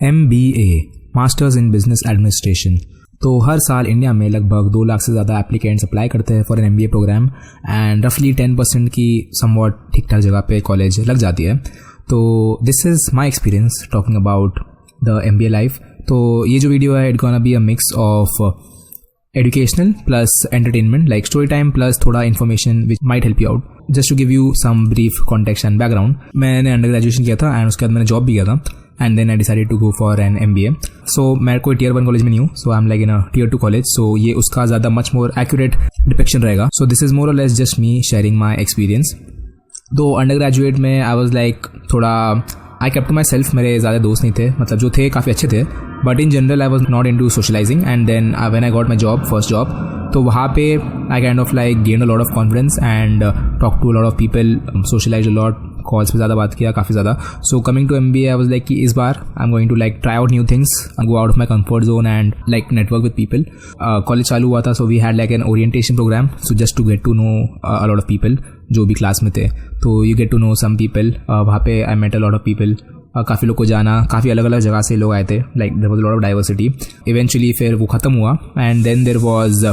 MBA masters in business administration. तो हर साल India में लगभग 2 लाख से ज़्यादा एप्लीकेंट्स अप्लाई करते हैं for an MBA programme and रफली 10% की समवॉट ठीक ठाक जगह पे कॉलेज लग जाती है। तो this is my experience talking about the MBA life. तो ये जो वीडियो है it gonna be a mix of educational plus entertainment, like story time plus थोड़ा information which might help you out. Just to give you some brief context and background, मैंने under graduation किया था and उसके बाद मैंने job भी किया था and then I decided to go for an MBA। So मैं कोई Tier 1 कॉलेज में नहीं हूँ, so I am like in a Tier 2 college, so ये उसका ज़्यादा मच मोर एक्यूरेट डिपिक्शन रहेगा। So this is more or less just me sharing my experience. दो अंडर ग्रेजुएट में आई वॉज लाइक थोड़ा I kept to myself, मेरे ज़्यादा दोस्त नहीं थे, मतलब जो थे काफ़ी अच्छे थे, but in general I was not into socialising. And then when I got my job, first job, तो वहाँ पे I kind of like gain a lot of confidence and talk to a lot of people, socialise a lot, calls पे ज़्यादा बात किया काफ़ी ज़्यादा। So coming to MBA I was like कि इस बार I am going to like try out new things, go out of my comfort zone and like network with people. College चालू हुआ था, so we had like an orientation programme, so just to get to know a lot of people जो भी class में थे। तो you get to know some people, वहाँ पे I met a lot of people, काफ़ी लोग को जाना, काफ़ी अलग अलग जगह से लोग आए थे, like there was a lot of diversity. Eventually फिर वो ख़त्म हुआ and then there was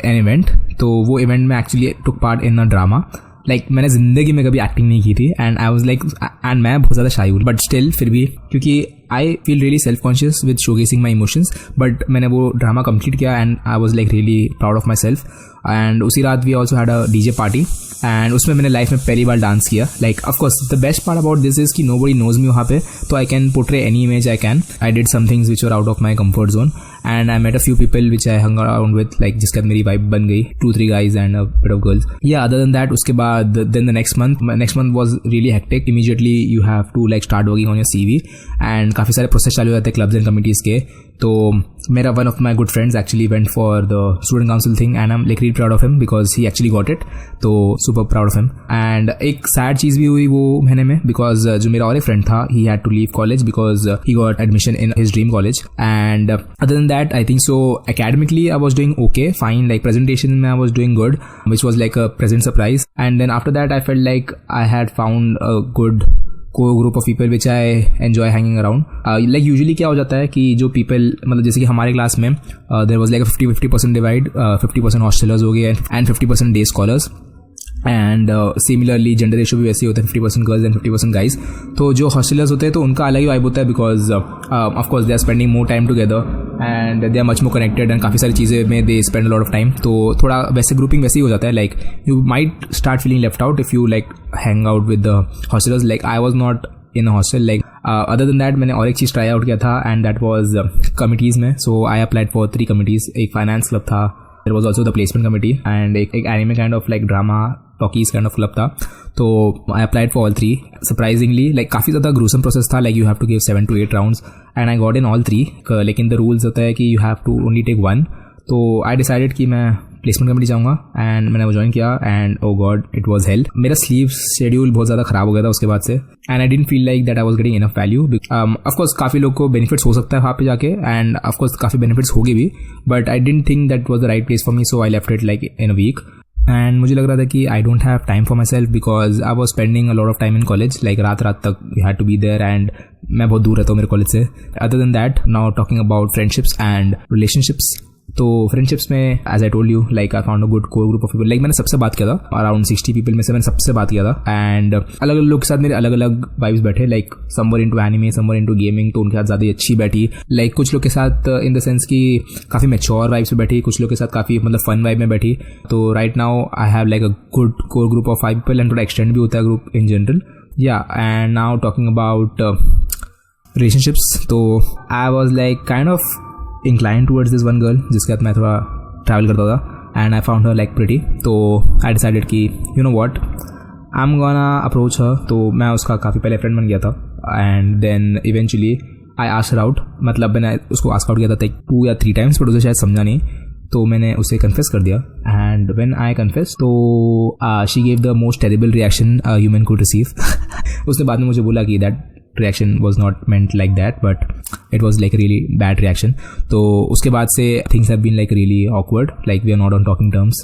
an event. तो वो इवेंट में actually took part in a drama, like मैंने ज़िंदगी में कभी एक्टिंग नहीं की थी and I was like, and मैं बहुत ज़्यादा शाई हूँ, बट स्टिल फिर भी क्योंकि I feel really self conscious with showcasing my emotions, but मैंने वो ड्रामा कंप्लीट किया and I was like really proud of myself. And उसी रात we also had a DJ party and उसमें मैंने लाइफ में पहली बार डांस किया। Like of course the best part about this is कि नोबडी नोज मी वहाँ पे, तो I can portray any image I can. I did some things which were out of my comfort zone and I met a few people which I hung around with, like जिसके बाद मेरी vibe बन गई, 2-3 guys and a bit of girls. या other than that, उसके बाद then the next month was really hectic. Immediately you have to like start working on your CV and काफ़ी सारे प्रोसेस चालू हो जाते हैं क्लब्स एंड कमिटीज़ के। तो मेरा one of my good friends actually went for the student council thing and I am like really proud of him because he actually got it, तो super proud of him. And एक sad चीज़ भी हुई वो महीने में, because जो मेरा और एक फ्रेंड था he had to leave college because he got admission in his dream college. And other than that I think so academically I was doing okay, fine, like presentation mein I was doing good, which was like a pleasant surprise. And then after that I felt like I had found a good core group of people which I enjoy hanging around. Like usually क्या हो जाता है कि जो people, मतलब जैसे कि हमारे क्लास में there was like a 50% divide, 50% hostelers हो गए and 50% day scholars. And similarly gender ratio भी वैसे ही होता है, 50% गर्ल्स एंड 50% गाइज। तो जो हॉस्टलर्स होते हैं तो उनका अलग ही वाइब होता है because of course they are spending more time together and they are much more connected and काफ़ी सारी चीज़ें में they spend lot of time. तो थोड़ा वैसे ग्रुपिंग वैसे ही हो जाता है, like you might start feeling left out if you like hang out with the hostellers. Like I was not in a hostel, like other than that मैंने और एक चीज़ ट्राई आउट किया था एंड दैट वॉज कमिटीज़ में। सो I applied for 3 committees, एक finance club था, there was also the placement committee and एक anime kind of like drama talkies kind of club था। तो I applied for all 3 surprisingly, like काफ़ी ज़्यादा gruesome process था, like you have to give 7 to 8 rounds and I got in all 3, लेकिन the rules होता है कि you have to only take 1। तो आई डिसाइडेड कि मैं प्लेसमेंट कमिटी जाऊँगा एंड मैंने वो ज्वाइन किया and oh God it was help. मेरा स्लीव शेड्यूल बहुत ज़्यादा ख़राब हो गया था उसके बाद से and I didn't feel like that I was getting enough value. Of course काफ़ी लोग को बेनिफिट्स हो सकता है वहाँ पे जाके एंड ऑफकोर्स काफ़ी बेनिफिट्स होगी भी, but I didn't think that was the right place for me, so I left it like in a week. And मुझे लग रहा था कि I don't have time for myself because I was spending a lot of time in college, like रात तक you had to be there and मैं बहुत दूर रहता हूँ मेरे कॉलेज से। Other than that, now talking about friendships and relationships. तो फ्रेंडशिप्स में as I told you, like I found a good core group of people. Like मैंने सबसे बात किया था, अराउंड 60 पीपल में से मैंने सबसे बात किया था एंड अलग अलग लोग के साथ मेरे अलग अलग वाइब्स बैठे, like समवर into anime, समवर into gaming, तो उनके साथ ज़्यादा अच्छी बैठी। लाइक कुछ लोग के साथ इन द सेंस कि काफ़ी मैच्योर वाइब्स में बैठी, कुछ लोग के साथ काफ़ी मतलब फन वाइब में बैठी। तो right now I have like a good core group of 5 people and थोड़ा एक्सटेंड भी होता है ग्रुप इन जनरल। या and now talking about relationships, तो I was like kind of inclined towards this one girl जिसके साथ मैं थोड़ा ट्रैवल करता था and I found her like pretty. तो आई डिसाइडेड कि you know what, I am gonna approach her. तो मैं उसका काफ़ी पहले फ्रेंड बन गया था and then eventually I asked out, मतलब मैंने उसको आस्क आउट किया था 2 या 3 टाइम्स, बट उसे शायद समझा नहीं, तो मैंने उसे कन्फेस कर दिया एंड व्हेन आई कन्फेस तो she gave the most terrible reaction human could receive. उसने बाद में मुझे बोला कि that reaction was not meant like that, but it was like a really bad reaction. तो उसके बाद से things have been like really awkward, like we are not on talking terms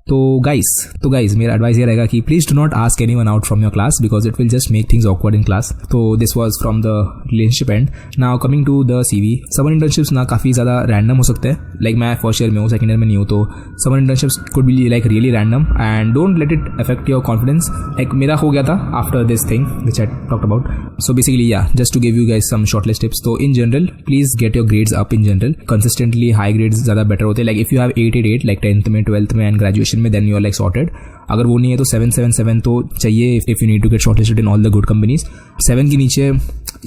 तो गाइस मेरा एडवाइस ये रहेगा कि please do not ask anyone out from your class because it will just make things awkward in class. तो this was from the relationship end. Now coming to the CV, summer internships ना काफ़ी ज़्यादा random हो सकते हैं. Like मैं first year में हूँ, सेकंड ईयर में नहीं हूँ, तो summer internships could be like really random and don't let it affect your confidence. Like मेरा हो गया था after this thing which I talked about. So basically just to give you guys some short list tips. तो in general please get your grades up. In general consistently high grades ज़्यादा better होते हैं. Like if you have 888 like 10th में 12th में and graduation में, then you are like sorted. अगर वो नहीं है तो 777 तो चाहिए if you need to get shortlisted in all the good companies. 7 के नीचे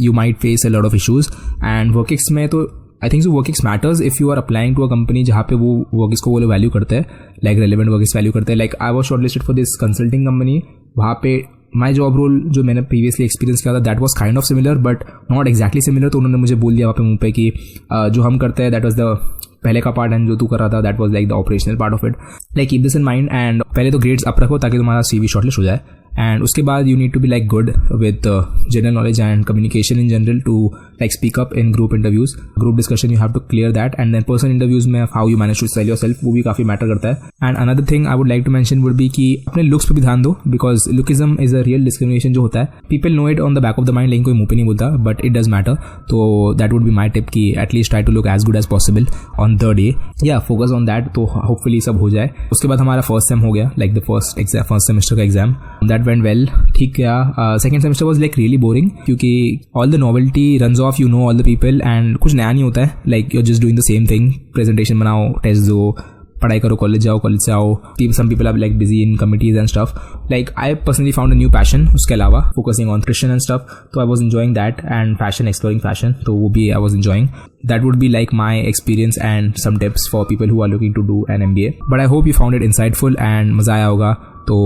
you might face a lot of issues. And work ex में तो I think so work ex matters if you are applying to a company जहाँ पे वो वर्किक्स को वो लोग वैल्यू करते हैं, लाइक रेलेवेंट वर्किक्स वैल्यू करते हैं. Like I was shortlisted for this consulting company. वहाँ पे माई जॉब रोल जो मैंने प्रीवियसली एक्सपीरियंस किया था that was kind of similar but not exactly similar. तो उन्होंने मुझे बोल दिया वहाँ पे मुंह पे कि जो हम करते हैं दैट वाज द पहले का पार्ट एंड जो तू कर रहा था that was like the operational part of it. Like keep this in mind and पहले तो ग्रेड्स अप रखो ताकि तुम्हारा CV शॉर्टलिस्ट हो जाए. एंड उसके बाद you need to be like good with general knowledge and communication in general to like speak up in group interviews. Group discussion you have to clear that. And then personal interviews में how you manage to sell yourself वो भी काफी matter करता है. And another thing I would like to mention would be कि अपने looks पे भी ध्यान दो because lookism is a real discrimination जो होता है. People know it on the back of the mind, लेकिन कोई मुंह पे नहीं बोलता बट इट डज मैटर. तो that would be my tip कि at least try to look as good as possible on the day. या फोकस ऑन दैट. तो होपफुली सब हो जाए. उसके बाद हमारा फर्स्ट सेम हो गया, लाइक द फर्स्ट सेमेस्टर का एग्जाम दैट वेंट वेल. ठीक गया. Second semester was like really boring क्योंकि all the novelty runs off, you know all the people and कुछ नया नहीं होता है. Like you are just doing the same thing. Presentation बनाओ, टेस्ट दो, पढ़ाई करो, कॉलेज जाओ, कॉलेज से आओ. Some people are like busy in committees and stuff. Like I personally found a new passion उसके अलावा, focusing on Christian and stuff. तो I was enjoying that and fashion, exploring fashion, तो वो भी I was enjoying. That would be like my experience and some tips for people who are looking to do an MBA. But I hope you found it insightful and मजा आया होगा. तो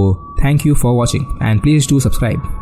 thank you for watching and please do subscribe.